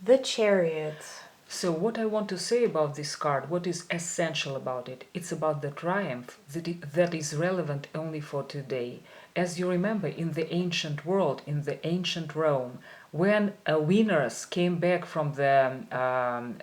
The Chariot. So what I want to say about this card, what is essential about it, it's about the triumph that is relevant only for today. As you remember, in the ancient world, in the ancient Rome, when winners came back from the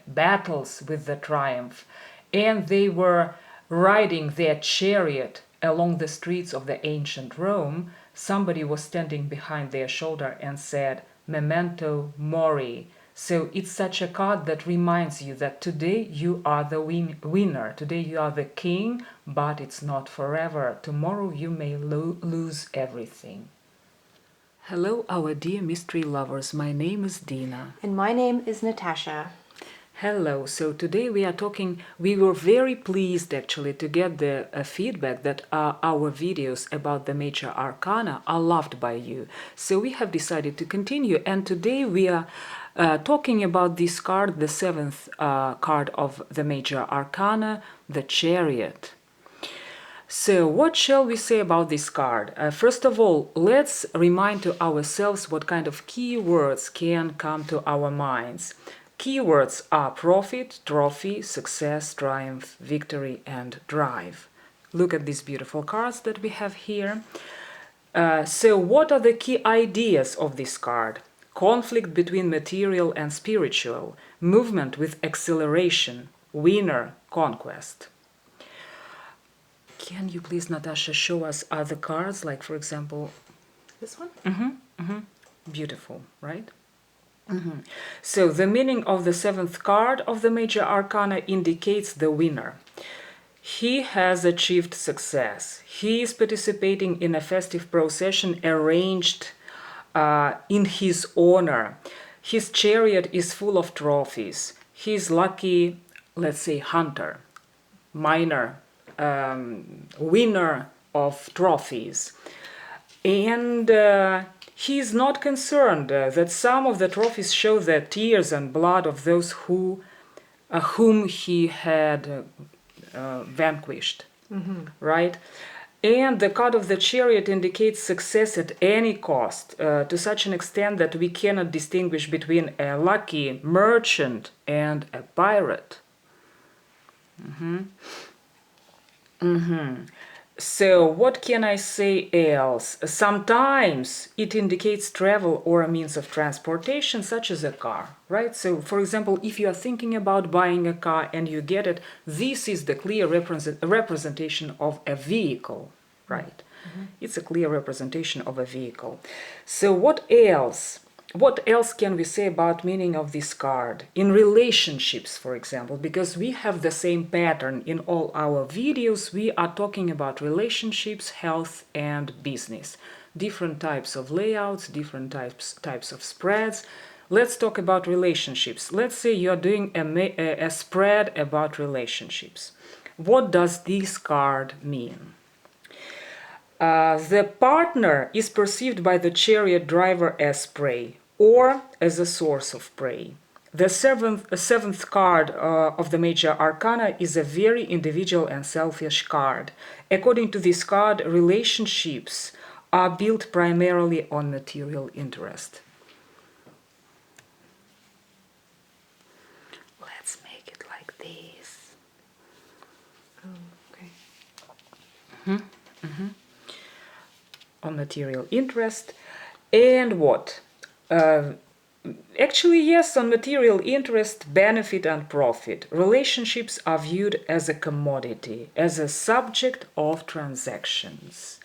battles with the triumph, and they were riding their chariot along the streets of the ancient Rome, somebody was standing behind their shoulder and said, Memento Mori. So it's such a card that reminds you that today you are the winner, today you are the king, but it's not forever. Tomorrow you may lose everything. Hello, our dear mystery lovers. My name is Dina. And my name is Natasha. Hello, so today we were very pleased actually to get the feedback that our videos about the Major Arcana are loved by you. So we have decided to continue, and today we are talking about this card, the seventh card of the Major Arcana, the Chariot. So what shall we say about this card? First of all, let's remind to ourselves what kind of keywords can come to our minds. Keywords are profit, trophy, success, triumph, victory, and drive. Look at these beautiful cards that we have here. So what are the key ideas of this card? Conflict between material and spiritual, movement with acceleration, winner, conquest. Can you please, Natasha, show us other cards, like for example... This one? Beautiful, right? So the meaning of the seventh card of the Major Arcana indicates the winner. He has achieved success. He is participating in a festive procession arranged in his honor. His chariot is full of trophies. He is lucky, let's say, hunter, miner, winner of trophies. And he is not concerned that some of the trophies show the tears and blood of those whom he had vanquished, right? And the card of the Chariot indicates success at any cost, to such an extent that we cannot distinguish between a lucky merchant and a pirate. So what can I say else? Sometimes it indicates travel or a means of transportation, such as a car, right? So, for example, if you are thinking about buying a car and you get it, this is the clear representation of a vehicle, right? It's a clear representation of a vehicle. So what else? What else can we say about meaning of this card? In relationships, for example, because we have the same pattern in all our videos, we are talking about relationships, health, and business. Different types of layouts, different types of spreads. Let's talk about relationships. Let's say you're doing a spread about relationships. What does this card mean? The partner is perceived by the chariot driver as prey or as a source of prey. The seventh card of the Major Arcana is a very individual and selfish card. According to this card, relationships are built primarily on material interest. Let's make it like this. Oh, okay. On material interest. And what? Actually, yes, on material interest, benefit, and profit. Relationships are viewed as a commodity, as a subject of transactions.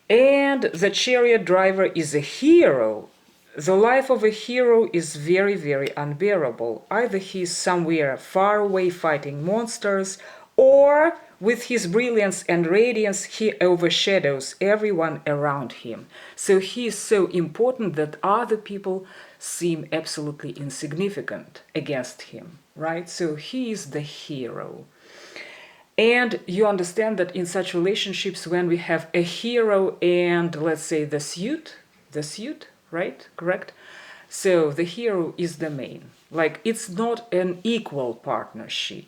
And the chariot driver is a hero. The life of a hero is very, very unbearable. Either he is somewhere far away fighting monsters, or with his brilliance and radiance, he overshadows everyone around him. So he is so important that other people seem absolutely insignificant against him, right? So he is the hero. And you understand that in such relationships, when we have a hero and, let's say, the suit, right? Correct? So the hero is the main. Like, it's not an equal partnership.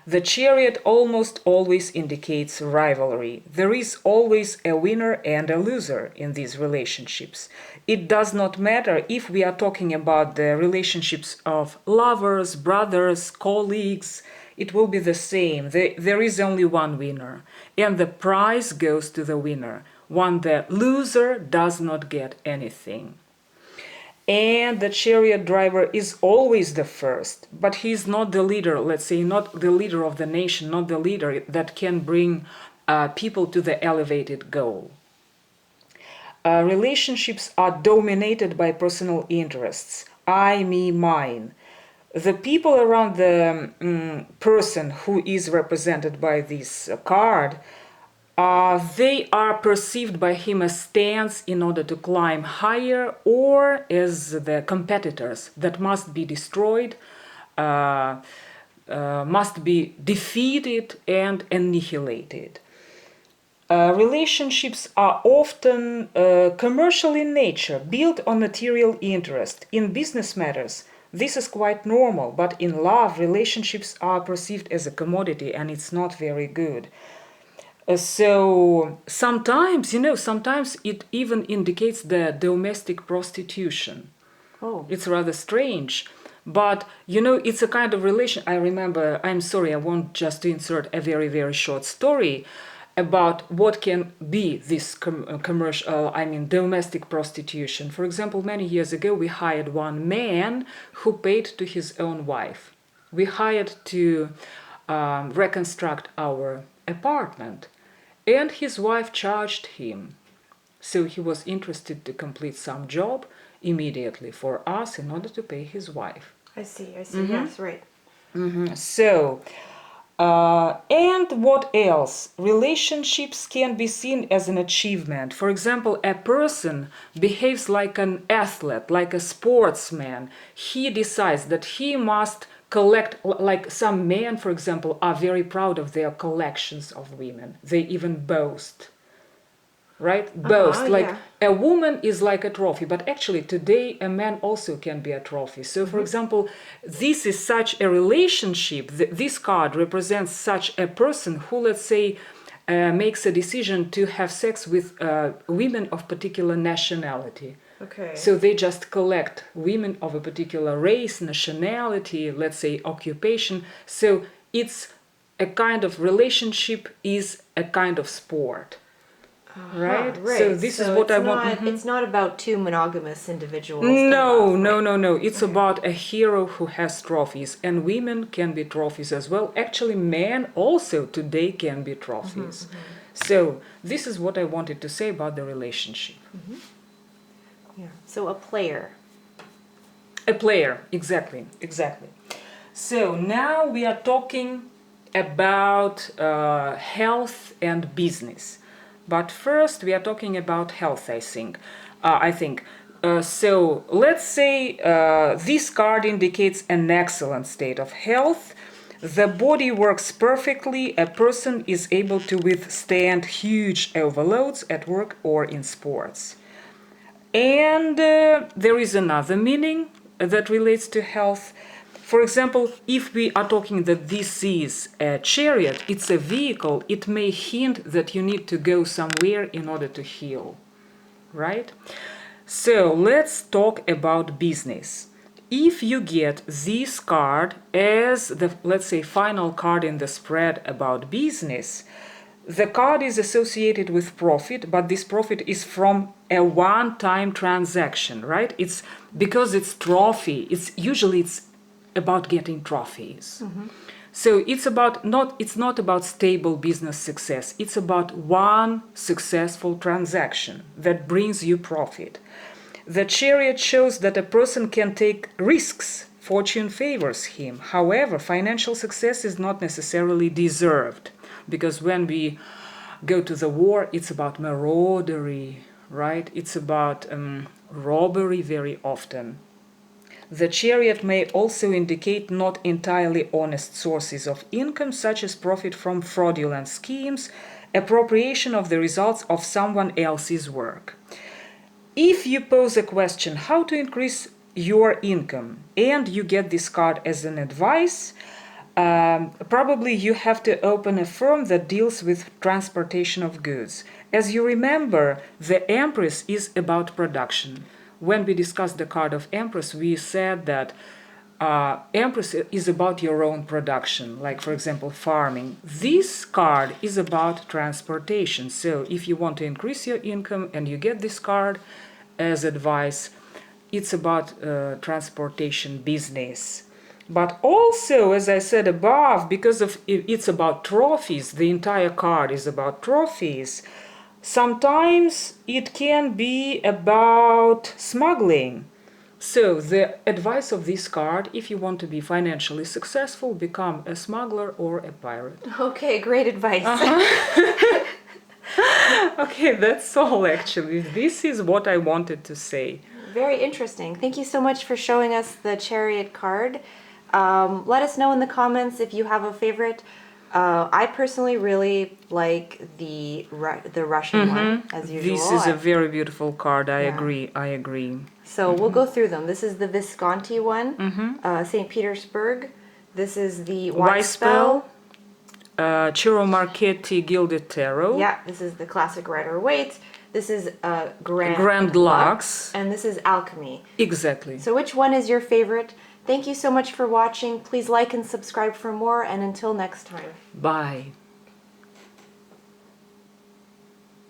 The Chariot almost always indicates rivalry. There is always a winner and a loser in these relationships. It does not matter if we are talking about the relationships of lovers, brothers, colleagues, it will be the same. There is only one winner, and the prize goes to the winner. One the loser does not get anything. And the chariot driver is always the first, but he's not the leader, let's say, not the leader of the nation, not the leader that can bring people to the elevated goal. Relationships are dominated by personal interests. I, me, mine. The people around the person who is represented by this card, they are perceived by him as stands in order to climb higher, or as the competitors that must be destroyed, must be defeated and annihilated. Relationships are often commercial in nature, built on material interest. In business matters, this is quite normal, but in love, relationships are perceived as a commodity, and it's not very good. So sometimes, sometimes it even indicates the domestic prostitution. Oh. It's rather strange. But, it's a kind of relation. I remember, I'm sorry, I want just to insert a very, very short story about what can be this domestic prostitution. For example, many years ago, we hired one man who paid to his own wife. We hired to reconstruct our apartment, and his wife charged him. So he was interested to complete some job immediately for us in order to pay his wife. I see, yes, right. So, and what else? Relationships can be seen as an achievement. For example, a person behaves like an athlete, like a sportsman. He decides that he must collect, like some men, for example, are very proud of their collections of women. They even boast. Right? Boast. Like a woman is like a trophy, but actually today a man also can be a trophy. So, for example, this is such a relationship. This card represents such a person who, let's say, makes a decision to have sex with women of particular nationality. Okay. So they just collect women of a particular race, nationality, let's say occupation. So it's a kind of relationship, is a kind of sport. Right? So this is what I want. It's not about two monogamous individuals. No. It's about a hero who has trophies, and women can be trophies as well. Actually, men also today can be trophies. So this is what I wanted to say about the relationship. Yeah. So a player. A player, exactly. So now we are talking about health and business. But first, we are talking about health, I think. So let's say this card indicates an excellent state of health. The body works perfectly. A person is able to withstand huge overloads at work or in sports. And there is another meaning that relates to health. For example, if we are talking that this is a chariot, it's a vehicle, it may hint that you need to go somewhere in order to heal, right? So let's talk about business. If you get this card as the, let's say, final card in the spread about business, the card is associated with profit, but this profit is from a one-time transaction, right? It's because it's trophy. It's about getting trophies. So it's not about stable business success. It's about one successful transaction that brings you profit. The chariot shows that a person can take risks. Fortune favors him. However, financial success is not necessarily deserved, because when we go to the war, it's about maraudery, right? It's about robbery very often. The chariot may also indicate not entirely honest sources of income, such as profit from fraudulent schemes, appropriation of the results of someone else's work. If you pose a question, how to increase your income, and you get this card as an advice, Probably you have to open a firm that deals with transportation of goods. As you remember, the Empress is about production. When we discussed the card of Empress, we said that Empress is about your own production, like, for example, farming. This card is about transportation. So if you want to increase your income and you get this card as advice, it's about transportation business. But also, as I said above, because of it's about trophies, the entire card is about trophies. Sometimes it can be about smuggling. So the advice of this card, if you want to be financially successful, become a smuggler or a pirate. Okay, great advice. Okay, that's all actually. This is what I wanted to say. Very interesting. Thank you so much for showing us the Chariot card. Let us know in the comments if you have a favorite. I personally really like the Russian one, as usual. This is a very beautiful card. I Yeah. agree. I agree. So we'll go through them. This is the Visconti one, St. Petersburg. This is the Weispel. Ciro Marchetti Gilded Tarot. Yeah, this is the classic Rider-Waite. This is Grand Lux. And this is Alchemy. Exactly. So which one is your favorite? Thank you so much for watching. Please like and subscribe for more, and until next time. Bye.